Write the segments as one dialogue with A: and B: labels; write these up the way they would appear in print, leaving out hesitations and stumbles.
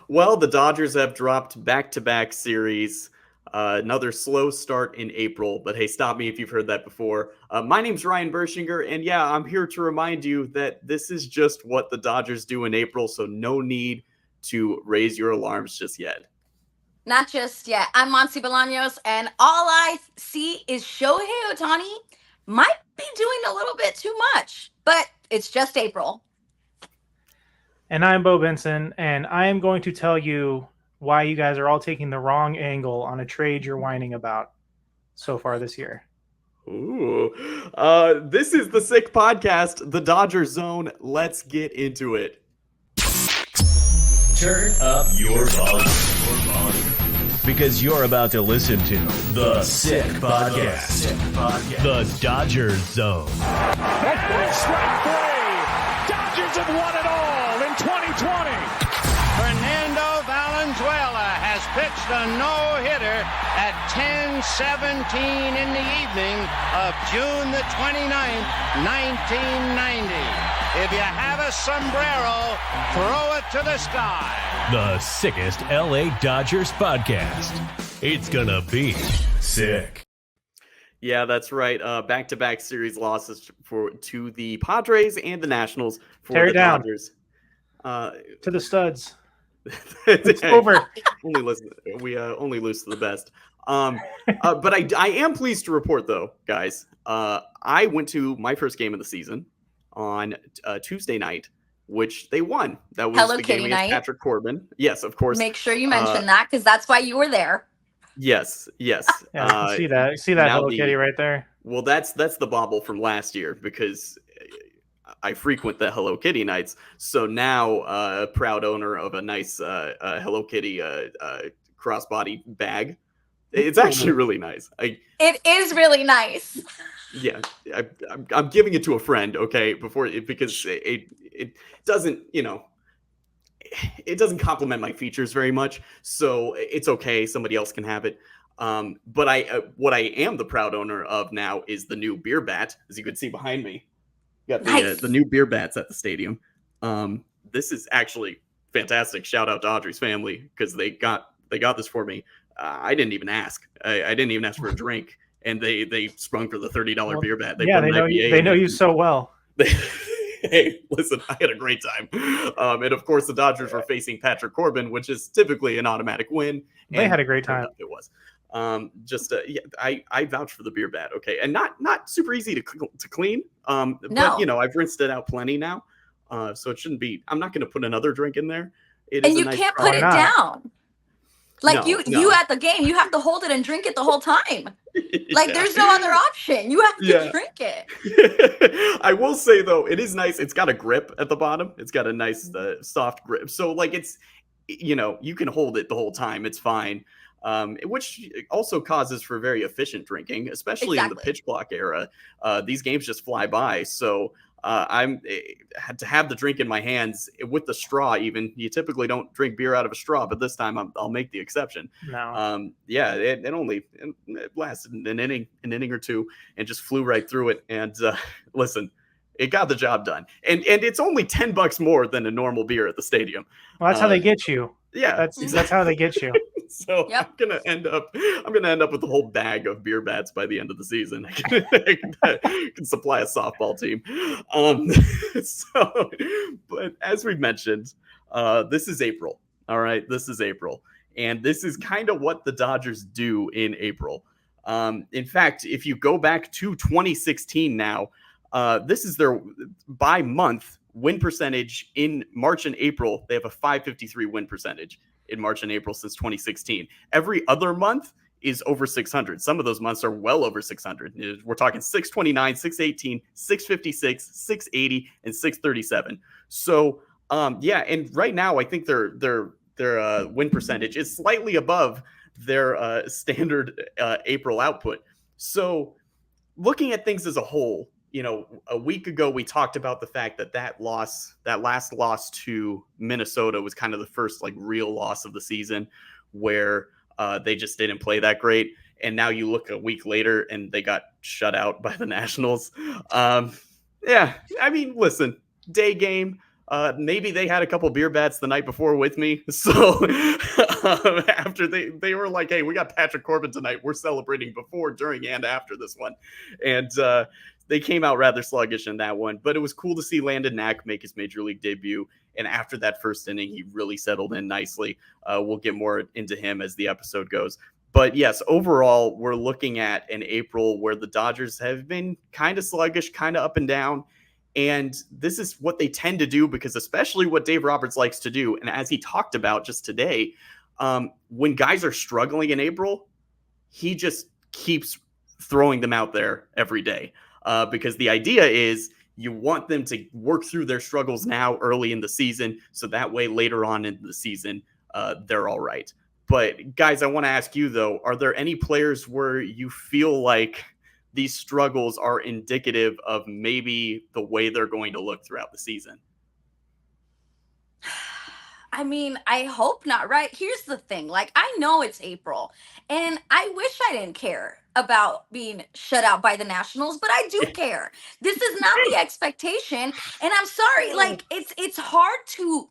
A: Well, the Dodgers have dropped back-to-back series. Another slow start in April, but hey, stop me if you've heard that before. My name's Ryan Bershinger, and yeah, I'm here to remind you that this is just what the Dodgers do in April, so no need to raise your alarms just yet.
B: Not just yet. I'm Monse Bolaños, and all I see is Shohei Ohtani might be doing a little bit too much, but it's just April.
C: And I'm Bo Benson, and I am going to tell you why you guys are all taking the wrong angle on a trade you're whining about so far this year.
A: Ooh. This is the Sick Podcast, the Dodgers Zone. Let's get into it.
D: Turn up your volume. Because you're about to listen to the Sick Podcast. The Dodgers Zone.
E: That's ball strike three. Dodgers have won it all in 2020.
F: Fernando Valenzuela has pitched a no-hitter at 10:17 in the evening of June the 29th, 1990. If you have a sombrero, throw it to the sky.
D: The sickest LA Dodgers podcast. It's gonna be sick.
A: Yeah, that's right. Back-to-back series losses to the Padres and the Nationals for
C: Tear
A: the
C: it down.
A: Dodgers.
C: To the studs. It's over.
A: We only lose to the best. But I am pleased to report, though, guys. I went to my first game of the season on Tuesday night, which they won. That was
B: Hello
A: the
B: Kitty
A: game
B: night.
A: against Patrick Corbin. Yes, of course.
B: Make sure you mention that because that's why you were there.
A: Yes.
C: Yeah, I can see that. See that
A: now
C: Hello Kitty right there.
A: Well, that's the bobble from last year because I frequent the Hello Kitty nights. So now, a proud owner of a nice Hello Kitty crossbody bag. It's actually really nice.
B: It is really nice.
A: Yeah, I'm giving it to a friend, okay, because it doesn't, it doesn't complement my features very much, so it's okay. Somebody else can have it. But what I am the proud owner of now is the new beer bat, as you can see behind me. Got the new beer bats at the stadium. This is actually fantastic. Shout out to Audrey's family because they got this for me. I didn't even ask. I didn't even ask for a drink. And they sprung for the $30 beer bat.
C: They know you so well.
A: Hey, listen, I had a great time. And of course, the Dodgers were facing Patrick Corbin, which is typically an automatic win.
C: They had a great time.
A: It was. I vouch for the beer bat. Okay, and not super easy to clean.
B: No.
A: But I've rinsed it out plenty now, so it shouldn't be. I'm not going to put another drink in there.
B: And you can't put it down. Like
A: No.
B: you at the game, you have to hold it and drink it the whole time. Like there's no other option. You have to drink it.
A: I will say though, it is nice. It's got a grip at the bottom. It's got a nice soft grip. So like it's, you can hold it the whole time. It's fine. Which also causes for very efficient drinking, especially in the pitch clock era. These games just fly by. So I'm had to have the drink in my hands with the straw. Even you typically don't drink beer out of a straw, but this time I'll make the exception.
C: No.
A: It lasted an inning or two, and just flew right through it. And listen, it got the job done. And it's only $10 more than a normal beer at the stadium.
C: Well, that's how they get you.
A: Yeah,
C: that's how they get you.
A: So I'm gonna end up with a whole bag of beer bats by the end of the season. I can supply a softball team. But as we mentioned, this is April. All right, this is April, and this is kind of what the Dodgers do in April. In fact, if you go back to 2016 now, this is their by month win percentage in March and April. They have a .553 win percentage in March and April since 2016. Every other month is over 600. Some of those months are well over 600. We're talking 629, 618, 656, 680, and 637. So, and right now I think their win percentage is slightly above their standard April output. So, looking at things as a whole, a week ago we talked about the fact that last loss to Minnesota was kind of the first like real loss of the season, where they just didn't play that great. And now you look a week later and they got shut out by the Nationals. Listen, day game, Maybe they had a couple beer bats the night before with me. So after they were like, hey, we got Patrick Corbin tonight. We're celebrating before, during, and after this one. And they came out rather sluggish in that one. But it was cool to see Landon Knack make his major league debut. And after that first inning, he really settled in nicely. We'll get more into him as the episode goes. But yes, overall, we're looking at an April where the Dodgers have been kind of sluggish, kind of up and down. And this is what they tend to do, because especially what Dave Roberts likes to do. And as he talked about just today, when guys are struggling in April, he just keeps throwing them out there every day. Because the idea is you want them to work through their struggles now early in the season. So that way later on in the season, they're all right. But guys, I want to ask you, though, are there any players where you feel like these struggles are indicative of maybe the way they're going to look throughout the season?
B: I mean, I hope not, right? Here's the thing. Like, I know it's April, and I wish I didn't care about being shut out by the Nationals, but I do care. This is not the expectation, and I'm sorry. Like, it's hard to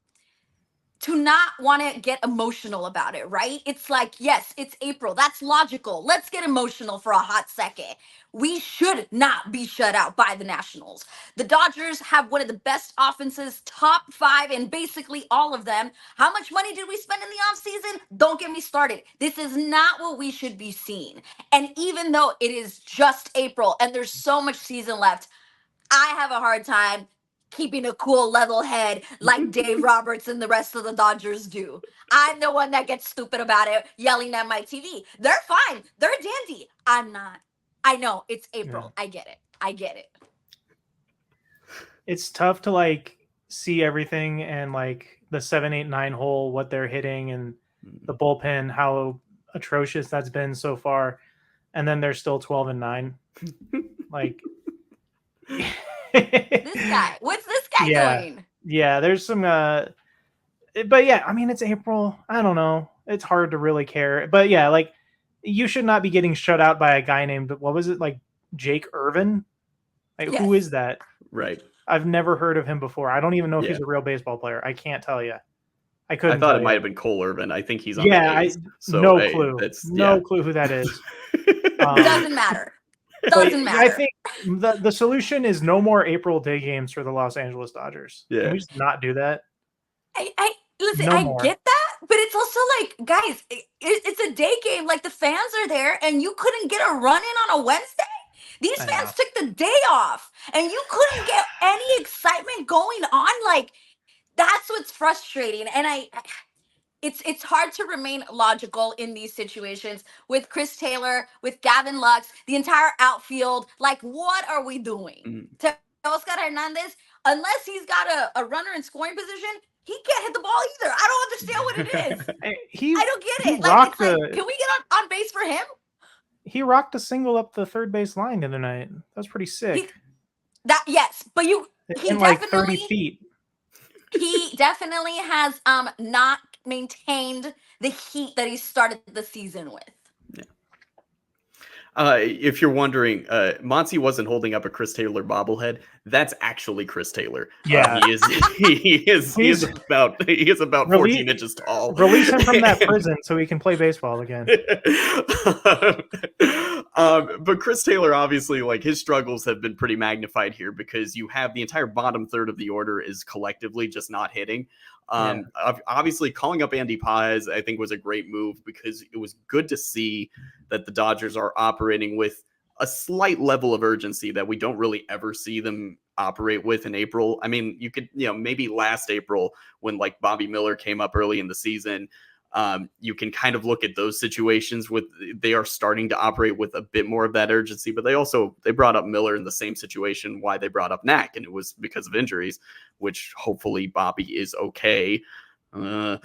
B: not want to get emotional about it, right? It's like, yes, it's April. That's logical. Let's get emotional for a hot second. We should not be shut out by the Nationals. The Dodgers have one of the best offenses, top 5 in basically all of them. How much money did we spend in the offseason? Don't get me started. This is not what we should be seeing. And even though it is just April and there's so much season left, I have a hard time keeping a cool, level head like Dave Roberts and the rest of the Dodgers do. I'm the one that gets stupid about it, yelling at my TV. They're fine. They're dandy. I'm not. I know it's April. Yeah. I get it.
C: It's tough to like see everything and like the 7, 8, 9 hole, what they're hitting, and the bullpen, how atrocious that's been so far. And then they're still 12-9. Like,
B: this guy, what's this guy doing?
C: Yeah, there's some but yeah, I mean, it's April. I don't know, it's hard to really care, but yeah, like, you should not be getting shut out by a guy named, what was it, like Jake Irvin? Like, yes. Who is that?
A: Right.
C: I've never heard of him before. I don't even know if he's a real baseball player. I can't tell you. I thought
A: it might have been Cole Irvin. I think he's on
C: no clue. No clue who that is.
B: Doesn't matter. Doesn't matter.
C: I think the solution is no more April day games for the Los Angeles Dodgers. Yeah. Can we just not do that?
B: Listen, I get that, but it's also like, guys, it's a day game. Like, the fans are there, and you couldn't get a run in on a Wednesday. These fans took the day off, and you couldn't get any excitement going on. Like, that's what's frustrating. And it's hard to remain logical in these situations with Chris Taylor, with Gavin Lux, the entire outfield. Like, what are we doing? To Oscar Hernandez, unless he's got a runner in scoring position, he can't hit the ball either. I don't understand what it is. I don't get it. Like, can we get on base for him?
C: He rocked a single up the third base line the other night. That was pretty sick.
B: Yes, but he
C: in like 30 feet.
B: He definitely has not maintained the heat that he started the season with.
A: If you're wondering, Monse wasn't holding up a Chris Taylor bobblehead. That's actually Chris Taylor.
C: Yeah,
A: he is about 14 inches tall.
C: Release him from that prison so he can play baseball again.
A: But Chris Taylor, obviously, like, his struggles have been pretty magnified here, because you have the entire bottom third of the order is collectively just not hitting. Obviously, calling up Andy Paz, I think, was a great move, because it was good to see that the Dodgers are operating with a slight level of urgency that we don't really ever see them operate with in April. I mean, you could, maybe last April when like Bobby Miller came up early in the season, you can kind of look at those situations with, they are starting to operate with a bit more of that urgency, but they brought up Miller in the same situation why they brought up Knack, and it was because of injuries, which hopefully Bobby is okay. But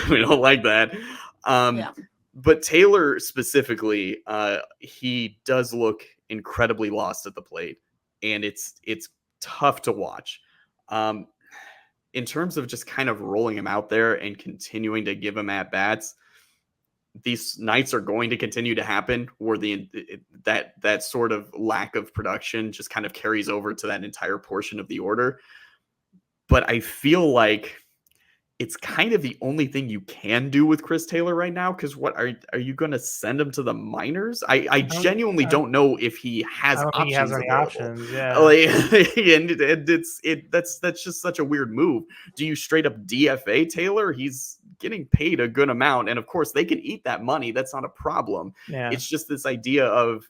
A: we don't like that. But Taylor specifically, he does look incredibly lost at the plate, and it's tough to watch. In terms of just kind of rolling him out there and continuing to give him at bats, these nights are going to continue to happen where that sort of lack of production just kind of carries over to that entire portion of the order. But I feel like it's kind of the only thing you can do with Chris Taylor right now. Because what are you going to send him to the minors? I genuinely don't know if he has
C: I don't think
A: options
C: he has any
A: available.
C: options. Yeah,
A: and that's just such a weird move. Do you straight up DFA Taylor? He's getting paid a good amount, and of course they can eat that money. That's not a problem.
C: yeah.
A: It's just this idea of,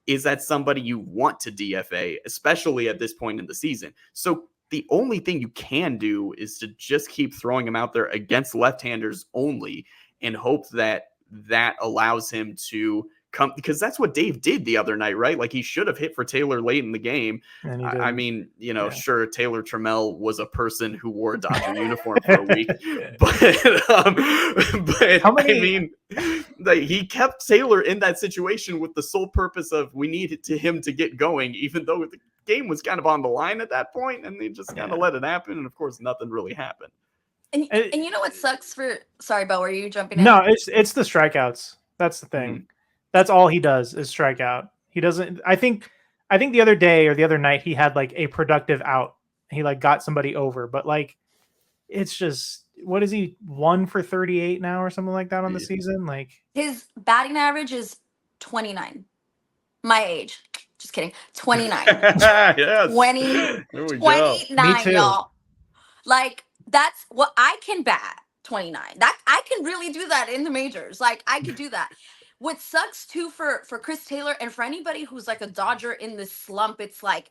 A: is that somebody you want to DFA, especially at this point in the season? So the only thing you can do is to just keep throwing him out there against left-handers only and hope that that allows him to come, because that's what Dave did the other night, right? Like, he should have hit for Taylor late in the game.
C: And
A: I mean,
C: Yeah.
A: sure, Taylor Trammell was a person who wore a Dodger uniform for a week, but
C: How many-
A: I mean, like, he kept Taylor in that situation with the sole purpose of, we needed him to get going, even though the game was kind of on the line at that point, and they just kind of let it happen. And of course, nothing really happened.
B: And you know what sucks for? Sorry, Beau, were you jumping in?
C: No, it's the strikeouts. That's the thing.
A: Mm-hmm.
C: That's all he does is strike out. He doesn't. I think the other day or the other night he had like a productive out. He like got somebody over, but like it's just, what is he, 1 for 38 now or something like that on the season? Like,
B: His batting average is 29. My age. Just kidding. 29.
A: Yes.
B: 20,
A: There we go.
B: 29,
C: Me too.
B: y'all. Like, that's what I can bat. 29. That I can really do that in the majors. Like, I could do that. What sucks too for Chris Taylor and for anybody who's like a Dodger in this slump, it's like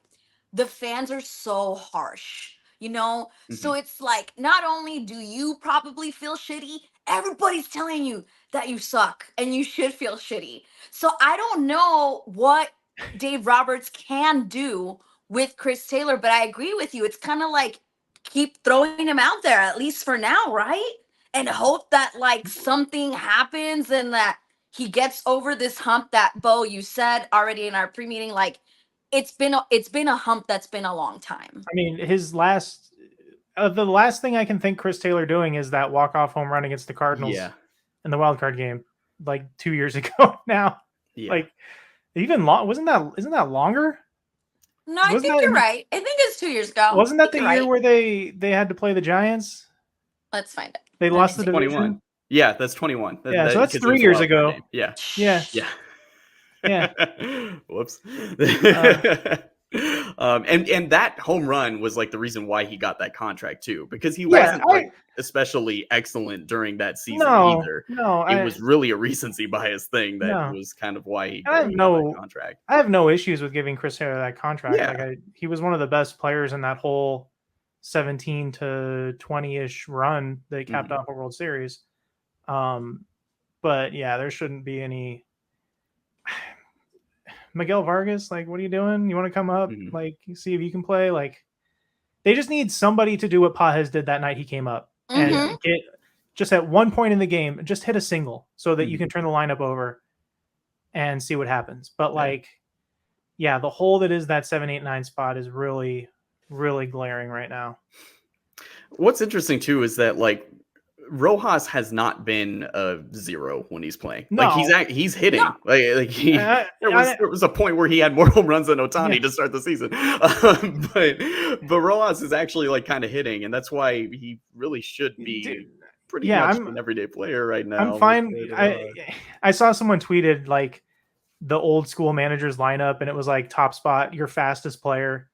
B: the fans are so harsh, you know? So it's like, not only do you probably feel shitty, everybody's telling you that you suck and you should feel shitty. So I don't know what Dave Roberts can do with Chris Taylor, but I agree with you. It's kind of like, keep throwing him out there, at least for now, right? And hope that like something happens and that he gets over this hump that, Beau, you said already in our pre-meeting, like it's been a hump that's been a long time.
C: I mean, his last the last thing I can think Chris Taylor doing is that walk-off home run against the Cardinals in the wild card game like 2 years ago now.
A: Yeah.
C: Like, even long, isn't that longer?
B: No, I think you're right. I think it's 2 years ago.
C: Wasn't that the
B: you're
C: year
B: right.
C: where they had to play the Giants?
B: Let's find it.
C: They lost the division.
A: 21. Yeah, that's 21.
C: Yeah, so that's 3 years ago.
A: Yeah.
C: Yeah. Yeah.
A: Whoops. And that home run was like the reason why he got that contract too, because he wasn't like especially excellent during that season either.
C: No,
A: it was really a recency bias thing that was kind of why he got that contract.
C: I have no issues with giving Chris Taylor that contract.
A: Yeah.
C: Like, he was one of the best players in that whole 17 to 20-ish run that capped off a World Series. But yeah, there shouldn't be any. Miguel Vargas, like, what are you doing? You want to come up, like, see if you can play? Like, they just need somebody to do what Pajes did that night he came up and get just at one point in the game, just hit a single so that you can turn the lineup over and see what happens. But like, yeah, the hole that is that 7, 8, 9 spot is really, really glaring right now. What's
A: interesting too is that like Rojas has not been a zero when he's playing.
C: No.
A: Like he's hitting. No. Like there was a point where he had more home runs than Ohtani to start the season. But Rojas is actually like kind of hitting, and that's why he really should be pretty much an everyday player right now.
C: I'm fine. I saw someone tweeted like the old school managers lineup, and it was like top spot, your fastest player.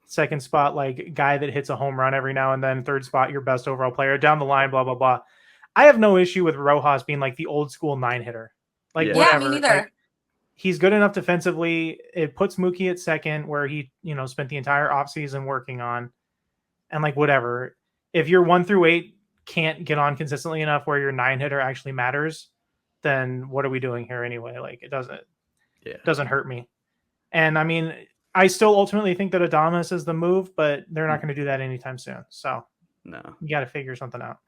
C: Second spot, like guy that hits a home run every now and then. Third spot, your best overall player. Down the line, blah, blah, blah. I have no issue with Rojas being like the old school 9-hitter. Like, whatever.
B: Yeah, me neither.
C: Like, he's good enough defensively. It puts Mookie at second, where he, spent the entire offseason working on. And like, whatever. If your 1 through 8 can't get on consistently enough where your 9-hitter actually matters, then what are we doing here anyway? Like, it doesn't hurt me. And I mean, I still ultimately think that Adames is the move, but they're not going to do that anytime soon. So
A: no,
C: you got to figure something out.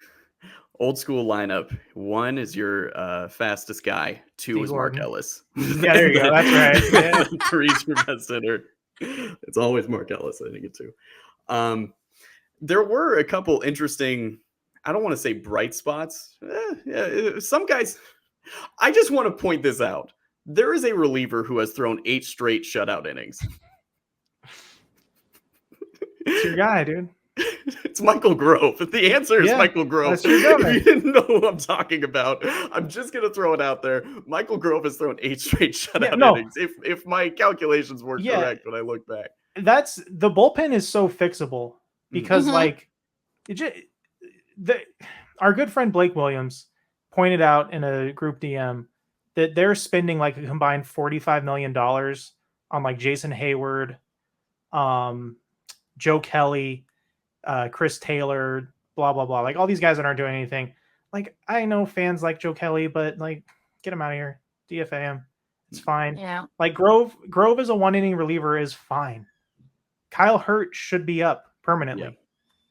A: Old school lineup. 1 is your fastest guy. 2 is Mark Ellis.
C: Yeah, there you go. That's right. Yeah.
A: 3 is your best hitter. It's always Mark Ellis. I think it too. There were a couple interesting, I don't want to say bright spots. Some guys I just want to point this out. There is a reliever who has thrown 8 straight shutout innings.
C: It's your guy, dude.
A: It's Michael Grove. The answer is Michael Grove.
C: That's your guy.
A: If you didn't know who I'm talking about, I'm just going to throw it out there. Michael Grove has thrown 8 straight shutout innings. If my calculations were correct when I look back.
C: That's the bullpen is so fixable because like our good friend Blake Williams pointed out in a group DM that they're spending like a combined $45 million on like Jason Hayward, Joe Kelly, Chris Taylor, blah, blah, blah. Like all these guys that aren't doing anything. Like I know fans like Joe Kelly, but like get him out of here. DFA him. It's fine.
B: Yeah.
C: Like Grove as a 1-inning reliever is fine. Kyle Hurt should be up permanently.
A: Yeah.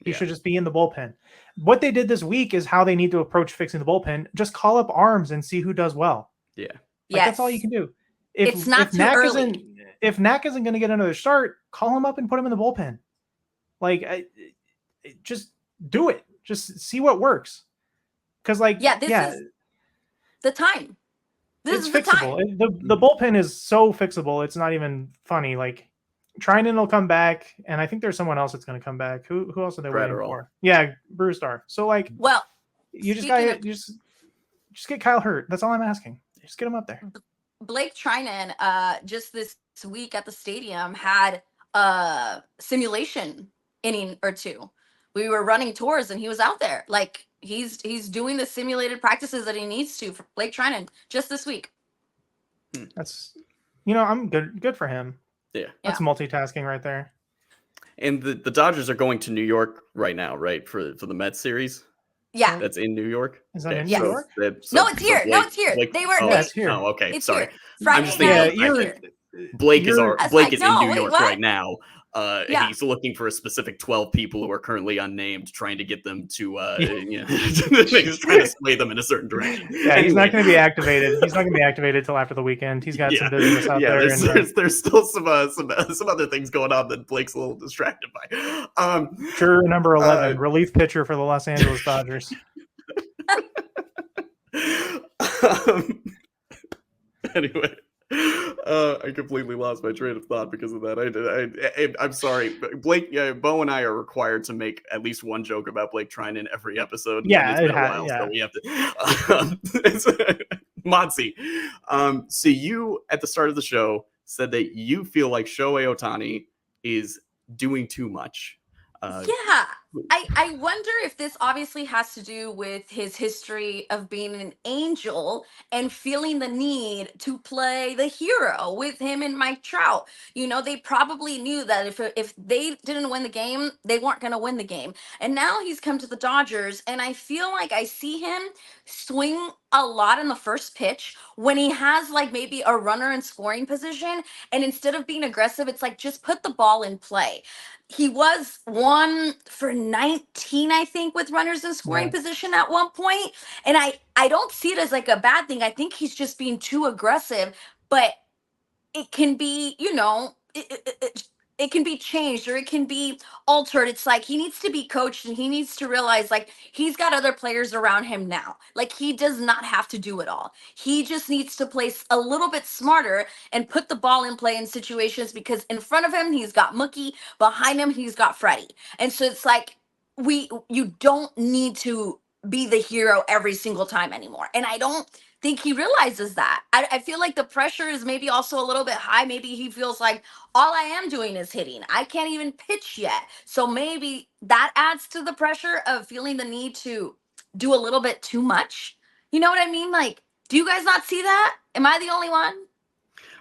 C: He should just be in the bullpen. What they did this week is how they need to approach fixing the bullpen. Just call up arms and see who does well.
A: Yeah.
C: Like, that's all you can do.
B: It's not too early.
C: If Knack isn't going to get another start, call him up and put him in the bullpen. Like, just do it. Just see what works. Because, like,
B: this is the time. This is
C: fixable.
B: the time.
C: The bullpen is so fixable. It's not even funny. Like, Trinan will come back, and I think there's someone else that's going to come back. Who else are they waiting for? Yeah, Brewstar. So, like,
B: well,
C: you just got just get Kyle Hurt. That's all I'm asking. Just get him up there.
B: Blake Trinan, just this week at the stadium had a simulation inning or two. We were running tours, and he was out there. Like he's doing the simulated practices that he needs to for Blake Trinan just this week.
C: That's, I'm good for him.
A: Yeah.
C: That's multitasking right there.
A: And the Dodgers are going to New York right now, right? For the Mets series?
B: Yeah.
A: That's in New York?
C: Is that in New York?
B: No, it's here.
A: Blake,
B: it's here. They were
C: it's here.
A: Oh, okay.
B: It's
A: Sorry.
B: Here. Friday
A: I'm just thinking Blake is in New York right now. He's looking for a specific 12 people who are currently unnamed, trying to get them to he's trying to sway them in a certain direction.
C: Yeah, anyway. He's not going to be activated. He's not going to be activated till after the weekend. He's got some business out there.
A: There's still some other things going on that Blake's a little distracted by.
C: Sure, number 11, relief pitcher for the Los Angeles Dodgers.
A: Anyway. I completely lost my train of thought because of that. I'm sorry. Blake, Beau and I are required to make at least one joke about Blake Trinan every episode.
C: Yeah,
A: so we have to. Monse, so you at the start of the show said that you feel like Shohei Ohtani is doing too much.
B: I wonder if this obviously has to do with his history of being an Angel and feeling the need to play the hero with him and Mike Trout. They probably knew that if they didn't win the game, they weren't going to win the game. And now he's come to the Dodgers, and I feel like I see him swing a lot in the first pitch when he has like maybe a runner in scoring position, and instead of being aggressive, it's like just put the ball in play. He was 1 for 19, I think, with runners in scoring position at one point. And I don't see it as like a bad thing. I think he's just being too aggressive, but it can be, it can be changed or it can be altered. It's like he needs to be coached, and he needs to realize like he's got other players around him now. Like he does not have to do it all. He just needs to play a little bit smarter and put the ball in play in situations, because in front of him he's got Mookie, behind him he's got Freddy. And so it's like you don't need to be the hero every single time anymore. And I don't think he realizes that. I feel like the pressure is maybe also a little bit high. Maybe he feels like all I am doing is hitting. I can't even pitch yet. So maybe that adds to the pressure of feeling the need to do a little bit too much. You know what I mean? Like, do you guys not see that? Am I the only one?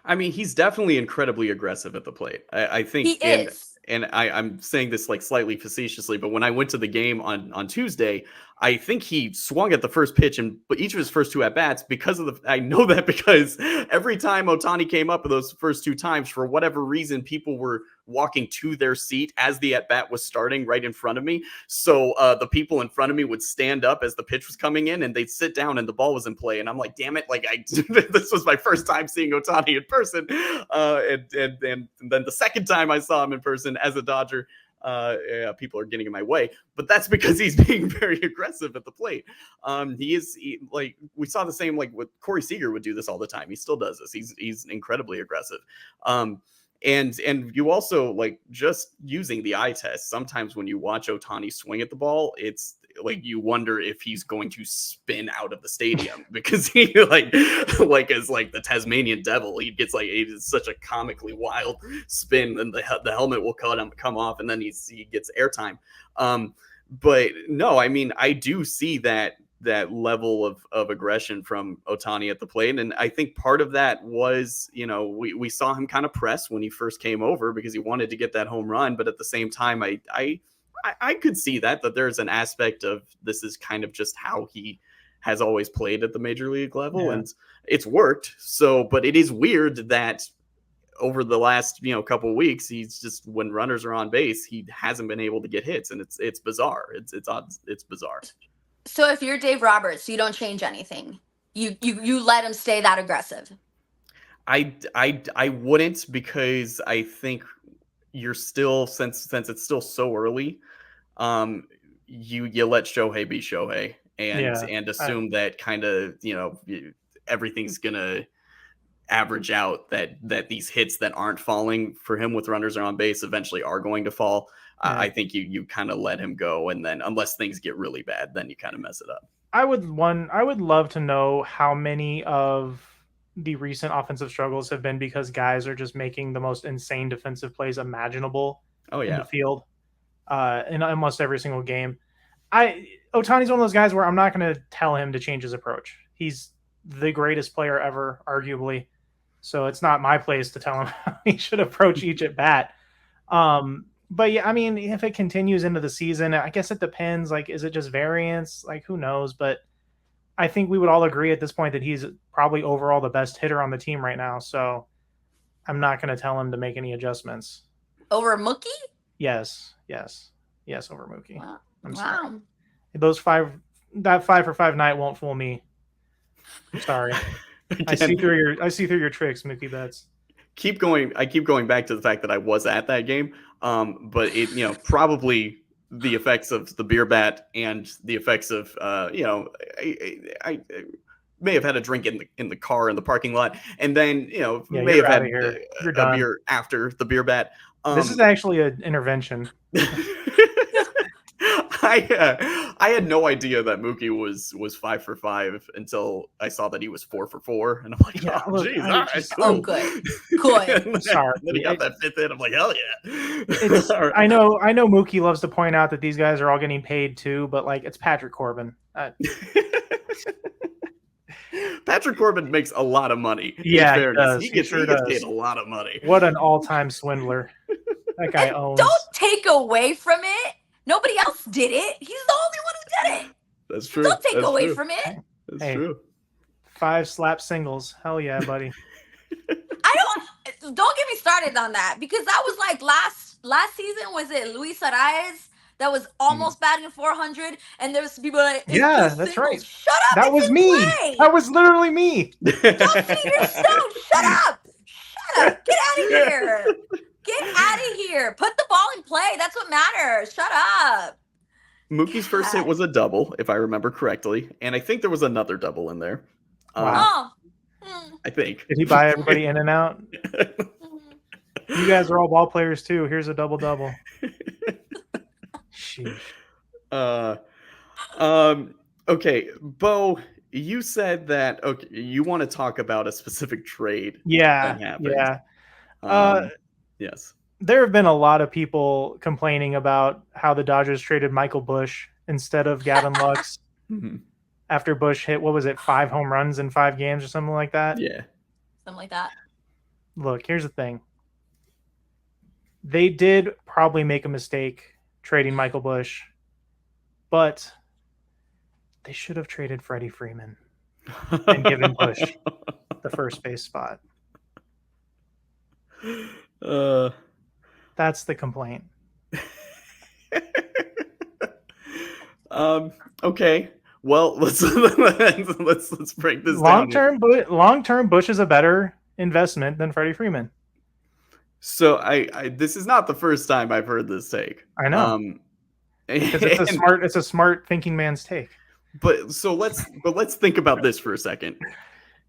A: I mean, he's definitely incredibly aggressive at the plate. I think
B: he is.
A: And I'm saying this like slightly facetiously, but when I went to the game on Tuesday, I think he swung at the first pitch but each of his first 2 at-bats I know that because every time Ohtani came up in those first 2 times, for whatever reason, people were walking to their seat as the at-bat was starting right in front of me. So the people in front of me would stand up as the pitch was coming in, and they'd sit down and the ball was in play. And I'm like, damn it. Like this was my first time seeing Ohtani in person. And then the second time I saw him in person as a Dodger, people are getting in my way, but that's because he's being very aggressive at the plate. Like we saw the same, like with Corey Seager would do this all the time. He still does this. He's incredibly aggressive. And you also, like, just using the eye test, sometimes when you watch Ohtani swing at the ball, it's like you wonder if he's going to spin out of the stadium because he like as like the Tasmanian devil, he gets like, it is such a comically wild spin, and the helmet will come off, and then he gets airtime. But no, I mean, I do see that level of aggression from Ohtani at the plate. And I think part of that was, we saw him kind of press when he first came over because he wanted to get that home run. But at the same time, I could see that there's an aspect of this is kind of just how he has always played at the major league level. Yeah. And it's worked. So, but it is weird that over the last, couple of weeks, he's just, when runners are on base, he hasn't been able to get hits. And it's bizarre. It's odd. It's bizarre.
B: So if you're Dave Roberts, you don't change anything. You let him stay that aggressive.
A: I wouldn't, because I think you're still, since it's still so early, you let Shohei be Shohei and assume that kind of, everything's gonna average out, that these hits that aren't falling for him with runners on base eventually are going to fall. Yeah. I think you kind of let him go, and then unless things get really bad, then you kind of mess it up.
C: I would love to know how many of the recent offensive struggles have been because guys are just making the most insane defensive plays imaginable in the field in almost every single game. Ohtani's one of those guys where I'm not going to tell him to change his approach. He's the greatest player ever, arguably. So it's not my place to tell him how he should approach each at bat. But yeah, I mean, if it continues into the season, I guess it depends. Like, is it just variance? Like, who knows? But I think we would all agree at this point that he's probably overall the best hitter on the team right now. So I'm not going to tell him to make any adjustments.
B: Over Mookie?
C: Yes, over Mookie.
B: Wow.
C: I'm sorry. That 5 for 5 night won't fool me. I'm sorry. I see through your tricks, Mookie Betts.
A: I keep going back to the fact that I was at that game. But it, probably the effects of the beer bat and the effects of, I may have had a drink in the car in the parking lot, and then, may have had a beer after the beer bat.
C: This is actually an intervention.
A: I had no idea that Mookie was 5 for 5 until I saw that he was 4 for 4, and I'm like, geez, all right, cool.
B: Oh, good.
C: Sorry.
A: Then he got that 5th in. I'm like, hell yeah.
C: I know Mookie loves to point out that these guys are all getting paid too, but like, it's Patrick Corbin.
A: Patrick Corbin makes a lot of money.
C: Yeah,
A: he gets paid a lot of money.
C: What an all-time swindler that guy owns.
B: Don't take away from it. Nobody else did it. He's the only one who did it.
A: That's true.
B: Don't take away from it.
A: That's true.
C: 5 slap singles. Hell yeah, buddy.
B: Don't get me started on that, because that was like last season. Was it Luis Arias that was almost batting 400? And there was people like,
C: yeah, that's
B: singles.
C: right.
B: Shut up.
C: That was me.
B: Play.
C: That was literally me.
B: Don't see yourself. Shut up. Get out of here. Get out of here. Put the ball in play. That's what matters. Shut up.
A: Mookie's first hit was a double, if I remember correctly. And I think there was another double in there.
C: Wow.
A: I think.
C: Did he buy everybody in and out? You guys are all ball players too. Here's a double-double. Sheesh.
A: Okay, Beau, you said that you want to talk about a specific trade.
C: Yeah.
A: Yes.
C: There have been a lot of people complaining about how the Dodgers traded Michael Busch instead of Gavin Lux after Busch hit, 5 home runs in 5 games or something like that?
A: Yeah.
B: Something like that.
C: Look, here's the thing. They did probably make a mistake trading Michael Busch, but they should have traded Freddy Freeman and given Busch the first base spot. That's the complaint.
A: Okay. Well, let's break this down.
C: Long term, Busch is a better investment than Freddie Freeman.
A: So I this is not the first time I've heard this take.
C: I know. Because it's a smart thinking man's take.
A: But let's think about this for a second.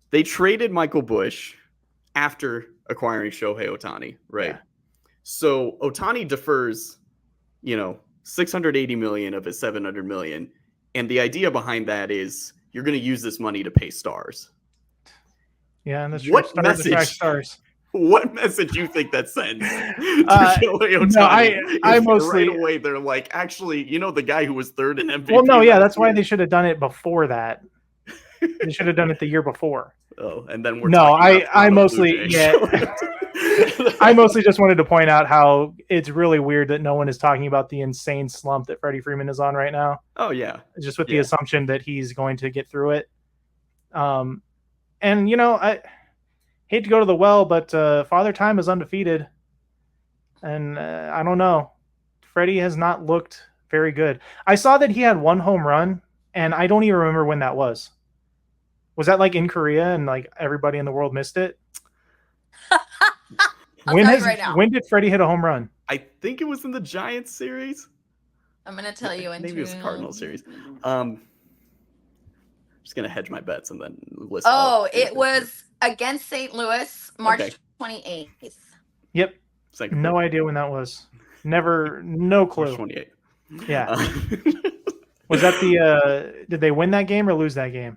A: They traded Michael Busch after acquiring Shohei Ohtani, right?
C: Yeah.
A: So Ohtani defers, $680 million of his $700 million, and the idea behind that is you're going to use this money to pay stars.
C: Yeah, and that's true.
A: What
C: Stars attract
A: message?
C: Stars.
A: What message do you think that sends to Shohei Ohtani?
C: No, I mostly
A: right away they're like, actually, the guy who was third in MVP.
C: Well, no, yeah, that's why they should have done it before that. They should have done it the year before.
A: Oh, and then
C: I mostly I mostly just wanted to point out how it's really weird that no one is talking about the insane slump that Freddie Freeman is on right now.
A: Oh yeah,
C: just with the assumption that he's going to get through it. And I hate to go to the well, but Father Time is undefeated, and I don't know. Freddie has not looked very good. I saw that he had one home run, and I don't even remember when that was. Was that like in Korea and like everybody in the world missed it? When did Freddie hit a home run?
A: I think it was in the Giants series.
B: I'm gonna tell you.
A: Maybe it was the Cardinals series. I'm just gonna hedge my bets and then list.
B: It was against St. Louis, March 28th.
C: Yep. No idea when that was. No clue.
A: March 28th.
C: Yeah. Was that did they win that game or lose that game?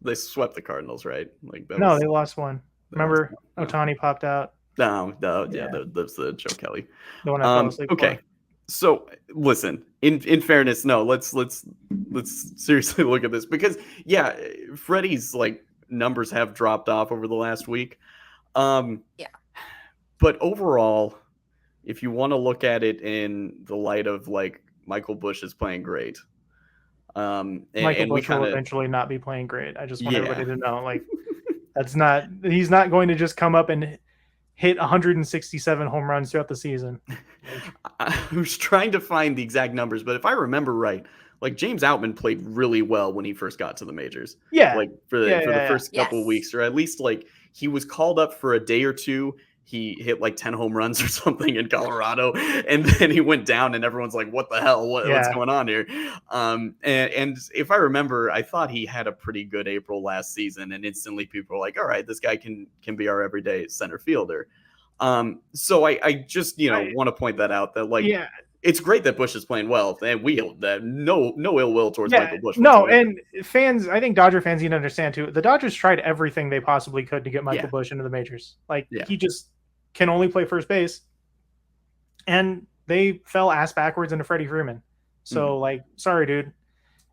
A: They swept the Cardinals, right?
C: No, they lost one. Remember, Ohtani popped out.
A: No, that's the Joe Kelly.
C: The one I fell asleep
A: okay. So listen, in fairness, no, let's seriously look at this because Freddie's numbers have dropped off over the last week. But overall, if you want to look at it in the light of Michael Busch is playing great.
C: Michael Busch will eventually not be playing great. I just want everybody to know, he's not going to just come up and hit 167 home runs throughout the season.
A: I was trying to find the exact numbers, but if I remember right, James Outman played really well when he first got to the majors.
C: Yeah.
A: For the first couple of weeks, or at least he was called up for a day or two. He hit 10 home runs or something in Colorado, and then he went down, and everyone's like, "What the hell? What's going on here?" And if I remember, I thought he had a pretty good April last season, and instantly people were like, "All right, this guy can be our everyday center fielder." So I just want to point that out that it's great that Busch is playing well, and we no ill will towards Michael Busch.
C: No, and fans, I think Dodger fans need to understand too. The Dodgers tried everything they possibly could to get Michael Busch into the majors. He just can only play first base, and they fell ass backwards into Freddie Freeman. So sorry, dude.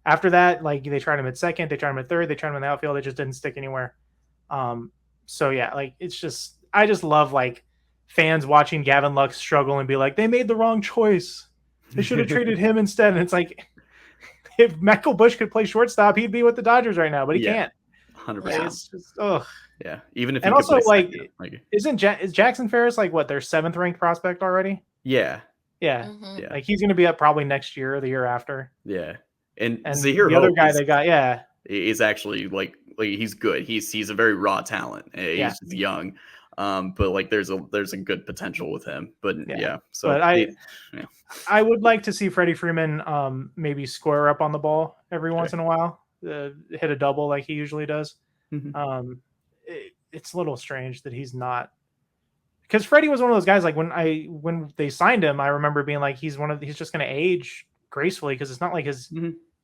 C: After that, they tried him at second, they tried him at third, they tried him in the outfield. It just didn't stick anywhere. It's just, I just love fans watching Gavin Lux struggle and be like, they made the wrong choice. They should have traded him instead. And it's if Michael Busch could play shortstop, he'd be with the Dodgers right now, but he can't.
A: 100%.
C: It's just, ugh.
A: Yeah, even if
C: and also is Jackson Ferris their 7th ranked prospect already?
A: Yeah.
C: Mm-hmm. He's going to be up probably next year or the year after.
A: Yeah, and
C: Zahir the other guy they got,
A: is actually he's good. He's a very raw talent. He's just young, but there's a good potential with him. But so
C: but I would like to see Freddie Freeman maybe square up on the ball every once in a while, hit a double like he usually does.
A: Mm-hmm.
C: It's a little strange that he's not, because Freddie was one of those guys when they signed him, I remember being he's just going to age gracefully because it's not like his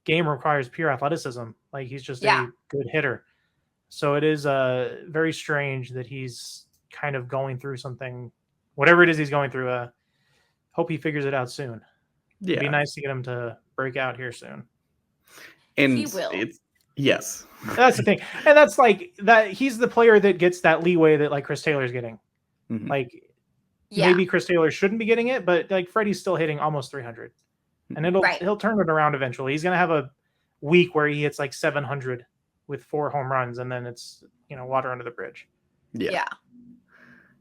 C: game requires pure athleticism. He's just a good hitter. So it is very strange that he's kind of going through something, whatever it is he's going through. Hope he figures it out soon. It'd be nice to get him to break out here soon.
A: And
B: he will.
A: Yes.
C: That's the thing. And that's that he's the player that gets that leeway that Chris Taylor's getting.
A: Mm-hmm.
C: Maybe Chris Taylor shouldn't be getting it, but Freddie's still hitting almost 300. And he'll turn it around eventually. He's going to have a week where he hits 700 with 4 home runs, and then it's, water under the bridge.
A: Yeah.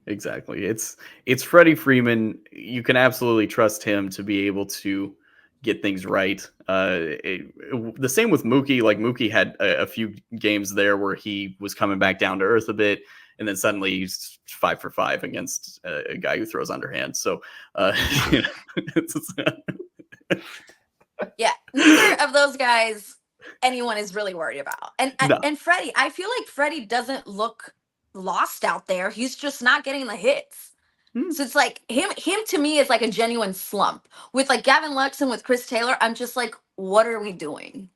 A: Exactly. It's Freddie Freeman. You can absolutely trust him to be able to get things right. The same with Mookie. Mookie had a few games there where he was coming back down to earth a bit, and then suddenly he's 5 for 5 against a guy who throws underhand. So,
B: yeah, neither of those guys anyone is really worried about. And Freddie, I feel like Freddie doesn't look lost out there. He's just not getting the hits. So it's like him to me is like a genuine slump. With like Gavin Lux and with Chris Taylor, I'm just like, what are we doing?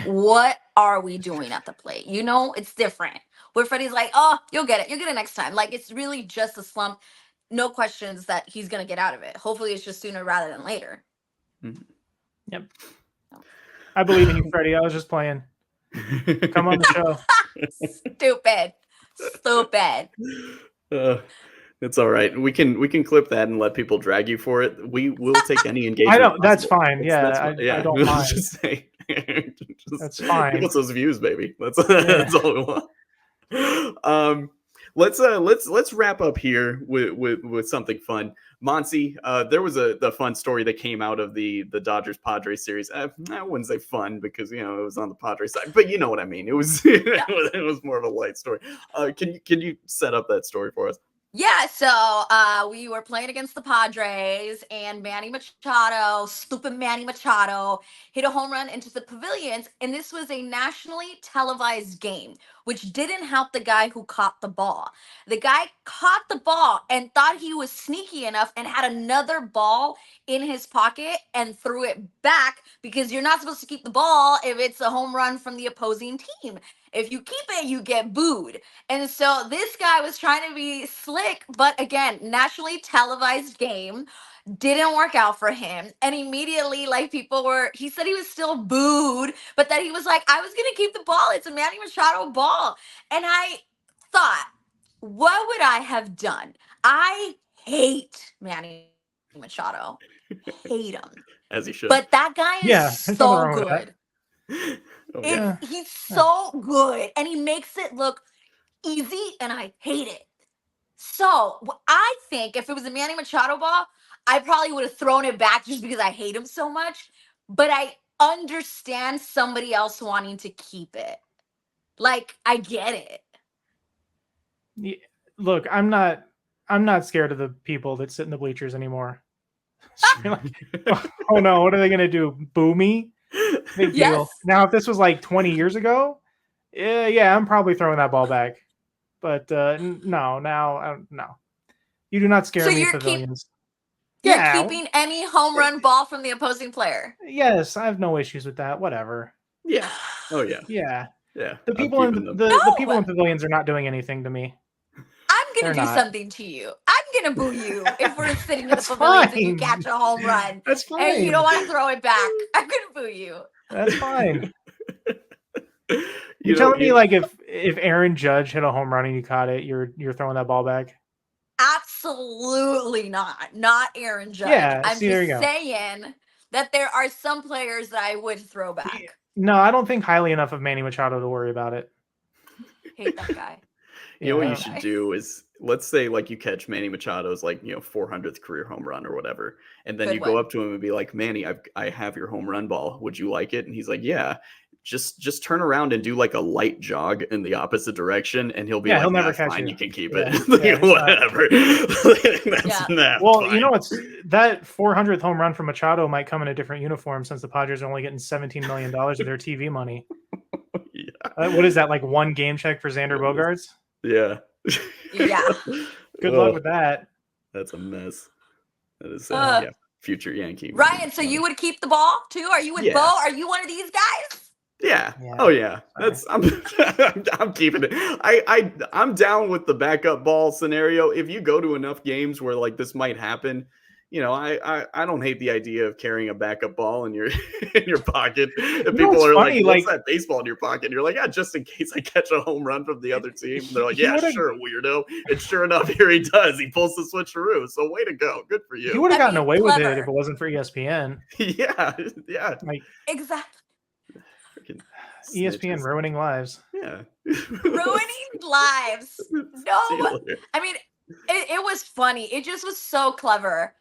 B: What are we doing at the plate? It's different. Where Freddie's like, oh, you'll get it next time. Like, it's really just a slump. No questions that he's gonna get out of it. Hopefully it's just sooner rather than later.
C: Yep. I believe in you, Freddie. I was just playing. Come on the
B: show. Stupid.
A: It's all right. We can clip that and let people drag you for it. We will take any engagement.
C: I know that's fine. I don't mind.
A: Just say,
C: that's fine.
A: Give us those views, baby. That's all we want. Let's wrap up here with something fun. Monse, there was the fun story that came out of the Dodgers Padres series. I wouldn't say fun because it was on the Padres side, but you know what I mean. It was it was more of a light story. Can you set up that story for us?
B: Yeah, so we were playing against the Padres, and stupid Manny Machado, hit a home run into the pavilions, and this was a nationally televised game, which didn't help the guy who caught the ball. The guy caught the ball and thought he was sneaky enough and had another ball in his pocket and threw it back because you're not supposed to keep the ball if it's a home run from the opposing team. If you keep it, you get booed. And so this guy was trying to be slick, but again, nationally televised game, didn't work out for him. And immediately, he said he was still booed, but that he was like, I was going to keep the ball. It's a Manny Machado ball. And I thought, what would I have done? I hate Manny Machado. Hate him.
A: As he should.
B: But that guy is so good. He's so good, and he makes it look easy, and I hate it. So I think if it was a Manny Machado ball, I probably would have thrown it back just because I hate him so much. But I understand somebody else wanting to keep it. Like, I get it.
C: Yeah, look, I'm not scared of the people that sit in the bleachers anymore. Like, oh no, what are they gonna do? Boo me? Big deal. Now, if this was like 20 years ago, yeah, I'm probably throwing that ball back. But no. You do not scare me, pavilions.
B: You're keeping any home run ball from the opposing player.
C: Yes, I have no issues with that. Whatever.
A: Yeah. Oh yeah.
C: Yeah.
A: Yeah.
C: The people in the people in pavilions are not doing anything to me.
B: I'm gonna do something to you. I'm gonna boo you if we're sitting in the pavilions and you catch a home run.
C: That's fine.
B: And you don't want to throw it back. I'm gonna boo you.
C: That's fine. You're telling me like if Aaron Judge hit a home run and you caught it, you're throwing that ball back?
B: Absolutely not. Not Aaron Judge.
C: Yeah,
B: I'm just saying that there are some players that I would throw back.
C: No, I don't think highly enough of Manny Machado to worry about it.
B: Hate that guy.
A: You know what you should do is, let's say like you catch Manny Machado's 400th career home run or whatever, and then you go up to him and be like, Manny, I have your home run ball. Would you like it? And he's like, yeah. Just turn around and do like a light jog in the opposite direction, and he'll be like,
C: he'll never catch
A: fine,
C: you.
A: You can keep it. Whatever.
C: Well, it's that 400th home run from Machado might come in a different uniform since the Padres are only getting $17 million of their TV money. What is that, like one game check for Xander Bogaerts?
A: Yeah.
C: Good luck with that.
A: That's a mess. That is future Yankee.
B: Ryan, so you would keep the ball too? Are you with Beau? Are you one of these guys?
A: Yeah. Oh yeah. I'm keeping it. I'm down with the backup ball scenario. If you go to enough games where like this might happen, I don't hate the idea of carrying a backup ball in your pocket. And people are like, what's that baseball in your pocket? And you're like, yeah, just in case I catch a home run from the other team. And they're like, yeah, sure, weirdo. And sure enough, here he does. He pulls the switcheroo. So way to go. Good for you.
C: You would have gotten away with it if it wasn't for ESPN.
A: Yeah.
B: Exactly.
C: ESPN ruining lives.
A: Yeah.
B: Ruining lives. No. I mean, it was funny. It just was so clever.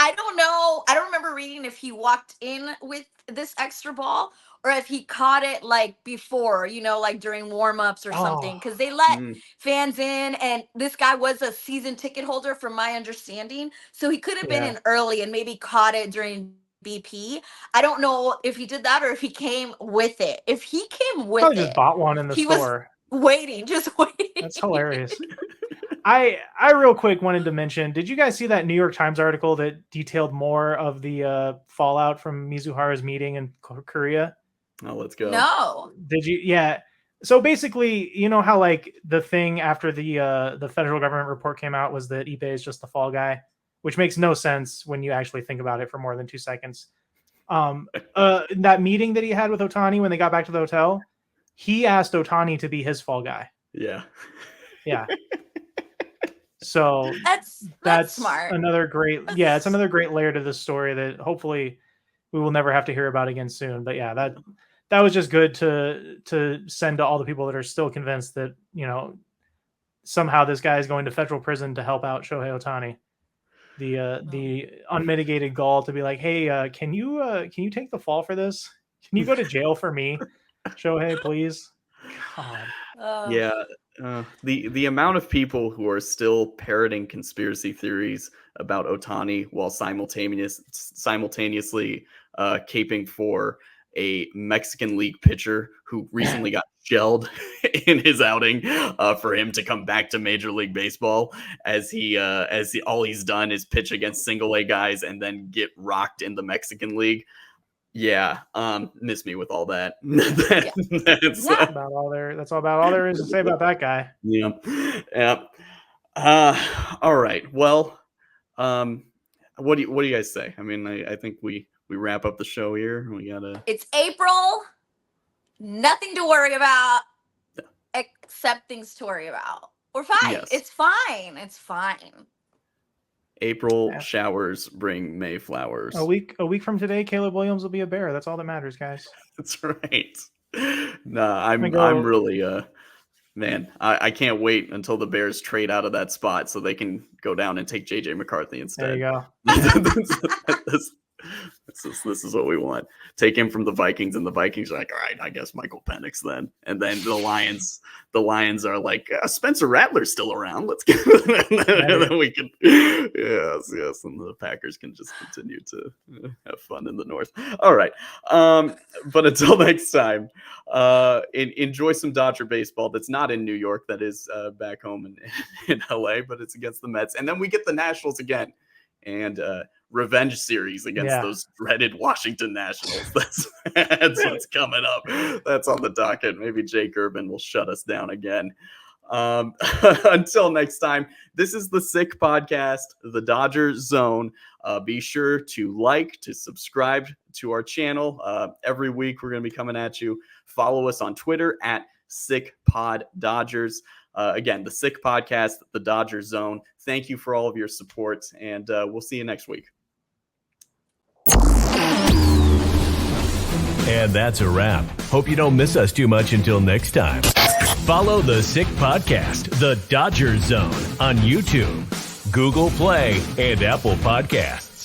B: I don't know. I don't remember reading if he walked in with this extra ball or if he caught it like before, like during warm-ups or something. Because they let fans in, and this guy was a season ticket holder, from my understanding. So he could have been in early and maybe caught it during BP. I don't know if he did that or if he came with it. If he came with
C: Probably
B: it,
C: just bought one in the store.
B: Just waiting.
C: That's hilarious. I real quick wanted to mention, did you guys see that New York Times article that detailed more of the fallout from Mizuhara's meeting in Korea?
A: Oh, let's go.
B: No.
C: Did you? Yeah. So basically, you know how like the thing after the federal government report came out was that Ibe is just the fall guy, which makes no sense when you actually think about it for more than 2 seconds. That meeting that he had with Ohtani when they got back to the hotel, he asked Ohtani to be his fall guy.
A: Yeah.
C: Yeah. So
B: that's smart.
C: Another great, it's another great layer to this story that hopefully we will never have to hear about again soon. But yeah, that was just good to send to all the people that are still convinced that, somehow this guy is going to federal prison to help out Shohei Ohtani. The unmitigated gall to be like, hey, can you take the fall for this? Can you go to jail for me, Shohei, please? God.
A: Yeah. The amount of people who are still parroting conspiracy theories about Ohtani while simultaneously caping for a Mexican League pitcher who recently got shelled in his outing for him to come back to Major League Baseball, as all he's done is pitch against single A guys and then get rocked in the Mexican League. Yeah, miss me with all that. That's
C: about all there. That's about all there is to say about that guy.
A: Yeah. All right. Well, what do you guys say? I mean, I think we wrap up the show here. We gotta.
B: It's April. Nothing to worry about, except things to worry about. We're fine.
A: Yes.
B: It's fine. It's fine.
A: April showers bring May flowers.
C: A week from today, Caleb Williams will be a Bear. That's all that matters, guys.
A: That's right. I'm really man. I can't wait until the Bears trade out of that spot so they can go down and take JJ McCarthy instead.
C: There you go.
A: This is what we want. Take him from the Vikings, and the Vikings are like, all right, I guess Michael Penix then. And then the Lions are like, Spencer Rattler's still around. Let's get and then we can yes, and the Packers can just continue to have fun in the North. All right. But until next time, enjoy some Dodger baseball that's not in New York, that is back home in LA, but it's against the Mets. And then we get the Nationals again. And revenge series against those dreaded Washington Nationals. That's what's coming up. That's on the docket. Maybe Jake Irvin will shut us down again. Until next time, this is the Sick Podcast, the Dodger Zone. Be sure to subscribe to our channel. Every week we're going to be coming at you. Follow us on Twitter at SickPodDodgers. Again, the Sick Podcast, the Dodger Zone. Thank you for all of your support, and we'll see you next week.
D: And that's a wrap. Hope you don't miss us too much until next time. Follow the Sick Podcast, the Dodger Zone, on YouTube, Google Play, and Apple Podcasts.